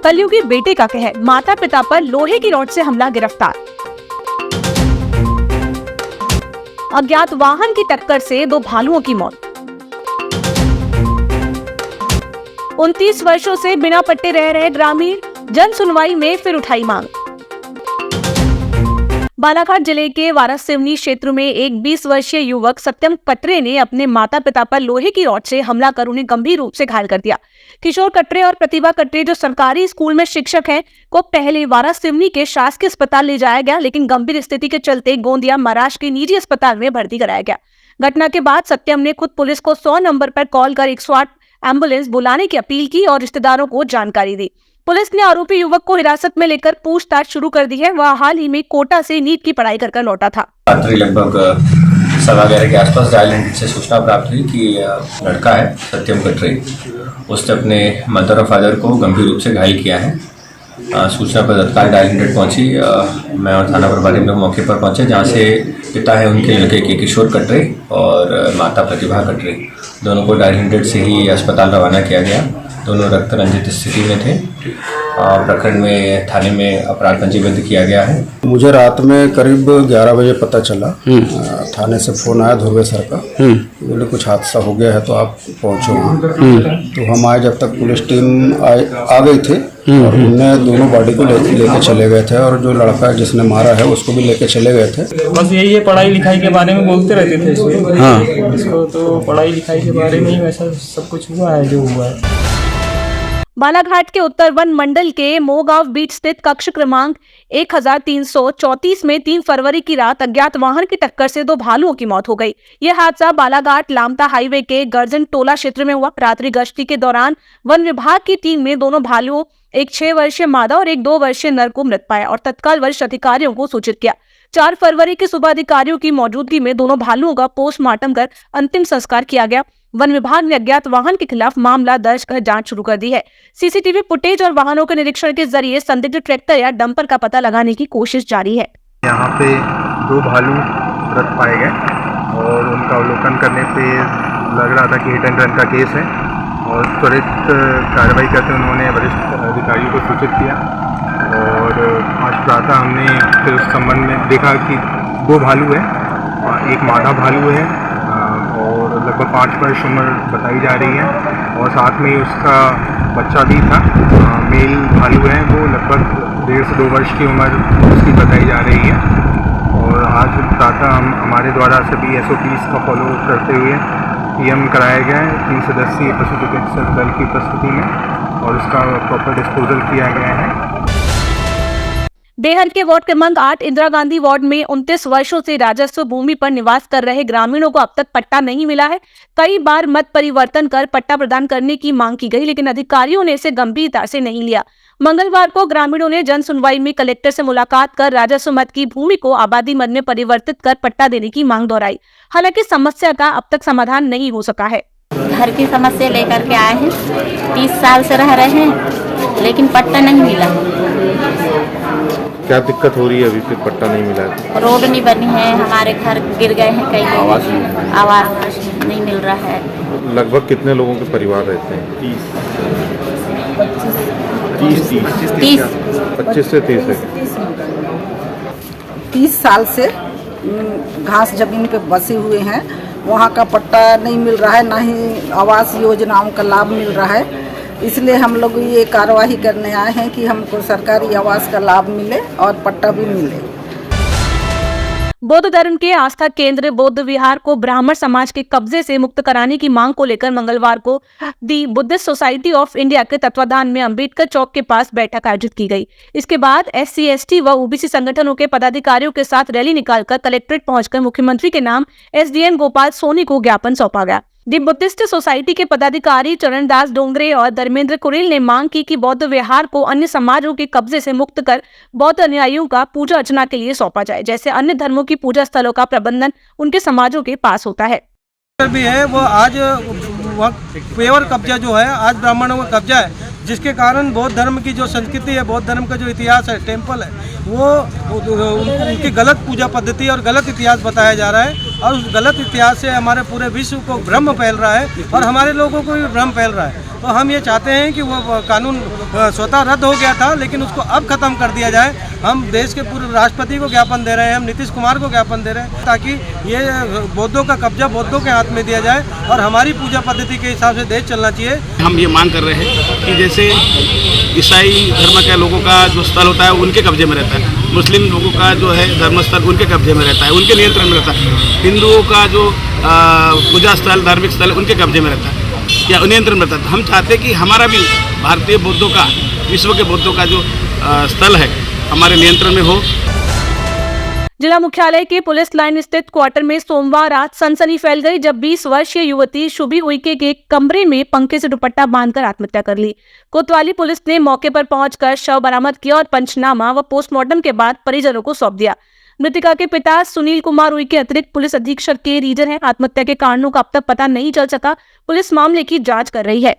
कलयुगी बेटे का कहर, माता पिता पर लोहे की रॉड से हमला, गिरफ्तार। अज्ञात वाहन की टक्कर से 2 भालुओं की मौत। 29 वर्षों से बिना पट्टे रह रहे ग्रामीण, जन सुनवाई में फिर उठाई मांग। बालाघाट जिले के वारासिवनी क्षेत्र में एक 20 वर्षीय युवक सत्यम कटरे ने अपने माता पिता पर लोहे की रॉड से हमला कर उन्हें गंभीर रूप से घायल कर दिया। किशोर कटरे और प्रतिभा कटरे, जो सरकारी स्कूल में शिक्षक हैं, को पहले वारासिवनी के शासकीय अस्पताल ले जाया गया, लेकिन गंभीर स्थिति के चलते गोंदिया महाराष्ट्र के निजी अस्पताल में भर्ती कराया गया। घटना के बाद सत्यम ने खुद पुलिस को 100 नंबर पर कॉल कर 108 एम्बुलेंस बुलाने की अपील की और रिश्तेदारों को जानकारी दी। पुलिस ने आरोपी युवक को हिरासत में लेकर पूछताछ शुरू कर दी है। वह हाल ही में कोटा से नीट की पढ़ाई कर लौटा था। रात्रि लगभग 11:15 के आसपास डायल 100 से सूचना प्राप्त हुई कि लड़का है सत्यम कटरे, उसने अपने मदर और फादर को गंभीर रूप से घायल किया है। सूचना पर तत्काल डायल 100 पहुंची। मैं और थाना प्रभारी लोग मौके पर पहुंचे, जहां से पिता है उनके लड़के के किशोर कटरे और माता प्रतिभा कटरे, दोनों को डायल 100 से ही अस्पताल रवाना किया गया। दोनों रक्त रंजित स्थिति में थे। प्रकरण में थाने में अपराध पंजीबद्ध किया गया है। मुझे रात में करीब 11 बजे पता चला, थाने से फोन आया ध्रुवे सर का, बोले कुछ हादसा हो गया है तो आप पहुँचो। तो हम आए, जब तक पुलिस टीम आ गई थी और उनने दोनों बॉडी को लेके चले गए थे और जो लड़का जिसने मारा है उसको भी लेके चले गए थे। बस यही है, पढ़ाई लिखाई के बारे में बोलते रहते थे इसमें। हाँ, इसको तो पढ़ाई लिखाई के बारे में ही वैसा सब कुछ हुआ है जो हुआ है। बालाघाट के उत्तर वन मंडल के मोगांव बीच स्थित कक्ष क्रमांक 1334 में 3 फरवरी की रात अज्ञात वाहन की टक्कर से 2 भालुओं की मौत हो गई। यह हादसा बालाघाट लामता हाईवे के गर्जन टोला क्षेत्र में हुआ। रात्रि गश्ती के दौरान वन विभाग की टीम ने दोनों भालुओं, एक 6 वर्षीय मादा और एक 2 वर्षीय नर को मृत पाया और तत्काल वरिष्ठ अधिकारियों को सूचित किया। 4 फरवरी की सुबह अधिकारियों की मौजूदगी में दोनों भालुओं का पोस्टमार्टम कर अंतिम संस्कार किया गया। वन विभाग ने अज्ञात वाहन के खिलाफ मामला दर्ज कर जांच शुरू कर दी है। सीसीटीवी फुटेज और वाहनों के निरीक्षण के जरिए संदिग्ध ट्रैक्टर या डंपर का पता लगाने की कोशिश जारी है। यहाँ पे 2 भालू मृत पाए गए और उनका अवलोकन करने पे लग रहा था कि हिट एंड रन का केस है और त्वरित कार्रवाई करते उन्होंने वरिष्ठ अधिकारियों को सूचित किया और आज प्रातः हमने फिर उस संबंध में देखा कि 2 भालू है, एक मादा भालू है और लगभग 5 वर्ष उम्र बताई जा रही है और साथ में ही उसका बच्चा भी था, मेल भालू है, वो लगभग 1.5 से 2 वर्ष की उम्र उसकी बताई जा रही है। और आज प्रातः हम हमारे द्वारा सभी SOPs का फॉलो करते हुए PM कराया गया है 3 सदस्यीय पशु चिकित्सक दल की उपस्थिति में और उसका प्रॉपर डिस्पोजल किया गया है। देहर के वार्ड क्रमांक 8 इंदिरा गांधी वार्ड में 29 वर्षों से राजस्व भूमि पर निवास कर रहे ग्रामीणों को अब तक पट्टा नहीं मिला है। कई बार मत परिवर्तन कर पट्टा प्रदान करने की मांग की गई, लेकिन अधिकारियों ने इसे गंभीरता से नहीं लिया। मंगलवार को ग्रामीणों ने जन सुनवाई में कलेक्टर से मुलाकात कर राजस्व मत की भूमि को आबादी मत में परिवर्तित कर पट्टा देने की मांग दोहराई। हालांकि समस्या का अब तक समाधान नहीं हो सका है। घर की समस्या लेकर के आए हैं, 30 साल से रह रहे हैं लेकिन पट्टा नहीं मिला। क्या दिक्कत हो रही है? अभी फिर पट्टा नहीं मिला है। रोड नहीं बनी है, हमारे घर गिर गए हैं, कई आवास नहीं मिल रहा है। लगभग कितने लोगों के परिवार रहते हैं? 30 25 से 30 है। 30 साल से घास जमीन पे बसे हुए हैं, वहाँ का पट्टा नहीं मिल रहा है, ना ही आवास योजनाओं का लाभ मिल रहा है। इसलिए हम लोग ये कार्यवाही करने आए हैं कि हमको सरकारी आवास का लाभ मिले और पट्टा भी मिले। बौद्ध धर्म के आस्था केंद्र बौद्ध विहार को ब्राह्मण समाज के कब्जे से मुक्त कराने की मांग को लेकर मंगलवार को दी बुद्धिस्ट सोसाइटी ऑफ इंडिया के तत्वाधान में अंबेडकर चौक के पास बैठक आयोजित की गई। इसके बाद SC ST व OBC संगठनों के पदाधिकारियों के साथ रैली निकालकर कलेक्ट्रेट पहुंचकर मुख्यमंत्री के नाम SDM गोपाल सोनी को ज्ञापन सौंपा गया। दी बुद्धिस्ट सोसाइटी के पदाधिकारी चरणदास डोंगरे और धर्मेंद्र कुरेल ने मांग की कि बौद्ध विहार को अन्य समाजों के कब्जे से मुक्त कर बौद्ध अनुयायियों का पूजा अर्चना के लिए सौंपा जाए, जैसे अन्य धर्मों की पूजा स्थलों का प्रबंधन उनके समाजों के पास होता है। भी है वो आज पेवर कब्जा जो है आज ब्राह्मणों का कब्जा है, जिसके कारण बौद्ध धर्म की जो संस्कृति है, बौद्ध धर्म का जो इतिहास है, टेम्पल है, वो उनकी गलत पूजा पद्धति और गलत इतिहास बताया जा रहा है और उस गलत इतिहास से हमारे पूरे विश्व को भ्रम फैल रहा है और हमारे लोगों को भी भ्रम फैल रहा है। तो हम ये चाहते हैं कि वो कानून स्वतः रद्द हो गया था, लेकिन उसको अब खत्म कर दिया जाए। हम देश के पूर्व राष्ट्रपति को ज्ञापन दे रहे हैं, हम नीतीश कुमार को ज्ञापन दे रहे हैं, ताकि ये बौद्धों का कब्जा बौद्धों के हाथ में दिया जाए और हमारी पूजा पद्धति के हिसाब से देश चलना चाहिए। हम ये मांग कर रहे हैं कि जैसे ईसाई धर्म के लोगों का जो स्थल होता है उनके कब्जे में रहता है, मुस्लिम लोगों का जो है धर्मस्थल उनके कब्जे में रहता है, उनके नियंत्रण में रहता है, हिंदुओं का जो पूजा स्थल धार्मिक स्थल उनके कब्जे में रहता है या नियंत्रण में रहता है। हम चाहते हैं कि हमारा भी भारतीय बौद्धों का, विश्व के बौद्धों का जो स्थल है हमारे नियंत्रण में हो। जिला मुख्यालय के पुलिस लाइन स्थित क्वार्टर में सोमवार रात सनसनी फैल गई जब 20 वर्षीय युवती शुभी उइके के कमरे में पंखे से दुपट्टा बांधकर आत्महत्या कर ली। कोतवाली पुलिस ने मौके पर पहुंचकर शव बरामद किया और पंचनामा व पोस्टमार्टम के बाद परिजनों को सौंप दिया। मृतका के पिता सुनील कुमार उइके अतिरिक्त पुलिस अधीक्षक के रीजन है। आत्महत्या के कारणों का अब तक पता नहीं चल सका। पुलिस मामले की जाँच कर रही है।